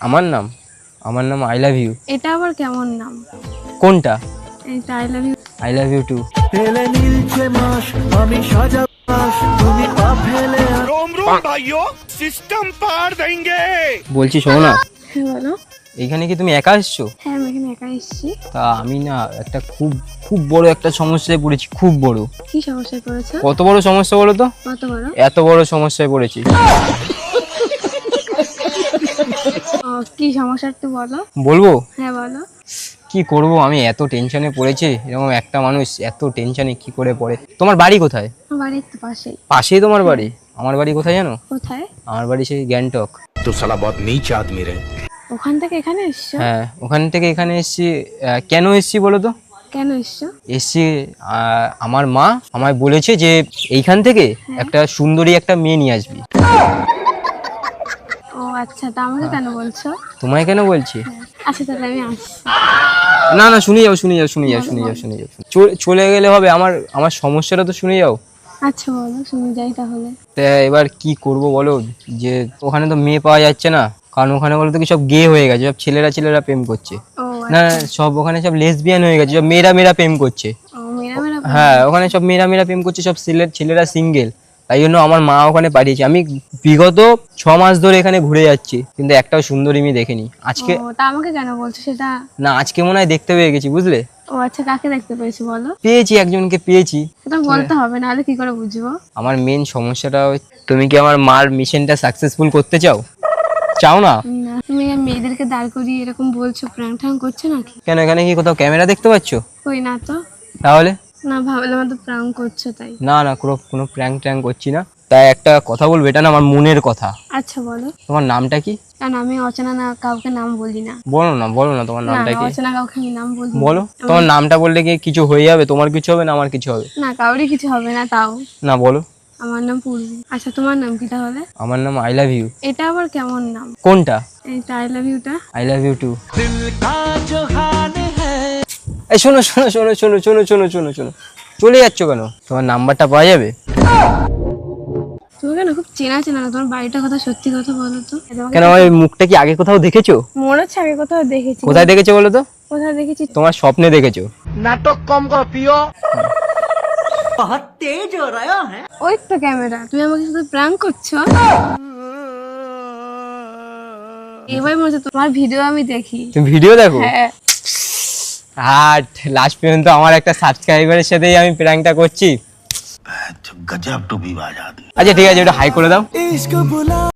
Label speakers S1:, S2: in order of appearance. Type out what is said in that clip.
S1: আমার নাম I love you.
S2: এটা আবার কেমন নাম?
S1: কোনটা?
S2: এটা I love you.
S1: I love you too.
S3: ফেলে নীলছে মাস আমি সাজাবাস তুমি পা ফেলে
S4: रोम रोम भाइयों सिस्टम पार देंगे।
S1: বলছি শোনো না,
S2: হ্যাঁ বলো।
S1: এইখানে কি তুমি একা এসছো?
S2: হ্যাঁ আমি এখানে একা এসেছি।
S1: তা আমি না একটা খুব খুব বড় একটা সমস্যায় পড়েছি, খুব বড়।
S2: কি সমস্যায় পড়েছো?
S1: কত বড় সমস্যা বলো তো?
S2: কত বড়?
S1: এত বড় সমস্যায় পড়েছি।
S2: কি সমস্যা একটু বলো।
S1: বলবো?
S2: হ্যাঁ বলো।
S1: কি করব, আমি এত টেনশনে পড়েছি। এরকম একটা মানুষ এত টেনশনে কি করে পড়ে। তোমার বাড়ি কোথায়?
S2: আমার বাড়ির তো পাশেই।
S1: পাশেই তোমার বাড়ি? আমার বাড়ি কোথায় জানো?
S2: কোথায়?
S1: আমার বাড়ি সেই গ্যাংটক।
S4: तो साला बहुत नीच आदमी रहे।
S2: ওখান থেকে এখানে এসছো?
S1: হ্যাঁ, ওখান থেকে এখানে এসেছি। কেন এসেছি বলো তো?
S2: কেন এসছো?
S1: এসেছি, আমার মা আমায় বলেছে যে এইখান থেকে একটা সুন্দরী একটা মেয়ে নিয়ে আসবি।
S2: ও আচ্ছা, তা আমাকে কেন বলছো?
S1: তোমায় কেন বলছি?
S2: আচ্ছা তাহলে আমি আসছি।
S1: না না, শুনে যাও। চলে গেলে হবে? আমার সমস্যাটা তো শুনে যাও।
S2: আচ্ছা বলো, শুনে যাই তাহলে।
S1: তা এবার কি করব বলো, যে ওখানে তো মেয়ে পাওয়া যাচ্ছে না। কারণ ওখানে বলো তো কি সব গে হয়ে গেছে, সব ছেলেরা প্রেম করছে।
S2: ও
S1: না,
S2: আচ্ছা।
S1: সব ওখানে সব লেসবিয়ান হয়ে গেছে, সব মেয়েরা প্রেম করছে।
S2: ও মেরা মেরা।
S1: হ্যাঁ, ওখানে সব মেয়েরা প্রেম করছে, সব ছেলেরা সিঙ্গেল। তাই জন্য আমার মা ওখানে পাঠিয়েছে। আমি বিগত 6 মাস ধরে এখানে ঘুরে যাচ্ছি, কিন্তু একটাও সুন্দরী মেয়ে দেখিনি। আজকে
S2: ও তা আমাকে কেন বলছো সেটা?
S1: না, আজকে মনে হয় দেখতে পেয়ে গেছি, বুঝলে?
S2: ও আচ্ছা, কাকে দেখতে পেয়েছো বলো?
S1: পেয়েছি, একজনকে পেয়েছি।
S2: সেটা বলতে হবে, নাহলে কি করে বুঝবো?
S1: আমার মেন সমস্যাটা তুমি কি আমার মার মিশনটা সাকসেসফুল করতে চাও না?
S2: না, তুমি মেয়েদেরকে দাঁড় করিয়ে এরকম বলছো, প্র্যাঙ্ক ট্যাঙ্ক করছো নাকি?
S1: কেন, এখানে কি কোথাও ক্যামেরা দেখতে পাচ্ছ?
S2: কই না তো।
S1: তাহলে?
S2: না, ভাবলাম তো প্র্যাঙ্ক করছো তাই।
S1: না না, কোনো ট্যাঙ্ক করছি না। তাই একটা কথা বলবো, এটা না আমার মনের কথা।
S2: আচ্ছা বলো।
S1: তোমার নামটা কি?
S2: কারণ আমি অচেনা না কাউকে নাম বলি না।
S1: বলো না তোমার
S2: না
S1: নামটা কি?
S2: অচেনা কাউকে আমি নাম বলি না।
S1: বলো, তোমার নামটা বললে কি কিছু হয়ে যাবে? তোমার কিছু হবে না আমার কিছু হবে?
S2: না, কাউরই কিছু হবে না তাও।
S1: না, বলো।
S2: আমার নাম পূর্বী। আচ্ছা তোমার নাম কি তাহলে?
S1: আমার নাম আই লাভ ইউ।
S2: এটা আবার কেমন নাম?
S1: কোনটা?
S2: এটা আই লাভ ইউটা।
S1: I love you too.
S3: দিল কা জো হাল হ্যায়
S1: এই শোনো, চলে যাচ্ছ কেন? তোমার নাম্বারটা পাওয়া যাবে?
S2: তোমাকে না খুব চেনা চেনা না, তোমার বাড়িটা কথা সত্যি কথা বলো তো।
S1: কেন, আমার এই মুখটা কি আগে কোথাও দেখেছো?
S2: মনে হচ্ছে আগে কোথাও দেখেছি।
S1: কোথায় দেখেছো বলো তো?
S2: কোথায় দেখেছি?
S1: তোমার স্বপ্নে দেখেছো।
S3: নাটক কম কর প্রিয় বহুত তেজ হো রহা হ্যায়
S2: ওই তো ক্যামেরা, তুমি আমাকে শুধু প্র্যাঙ্ক করছো। এবার মনে হচ্ছে তোমার ভিডিও আমি দেখি।
S1: তুমি ভিডিও দেখো?
S2: হ্যাঁ।
S1: আর লাস্ট পর্যন্ত আমার একটা সাবস্ক্রাইবারের সাথেই আমি প্র্যাঙ্কটা করছি।
S4: गजब टू भी बाज आदमी।
S1: আচ্ছা ঠিক আছে, ওটা হাই করে দাও।
S3: ইশক বুলা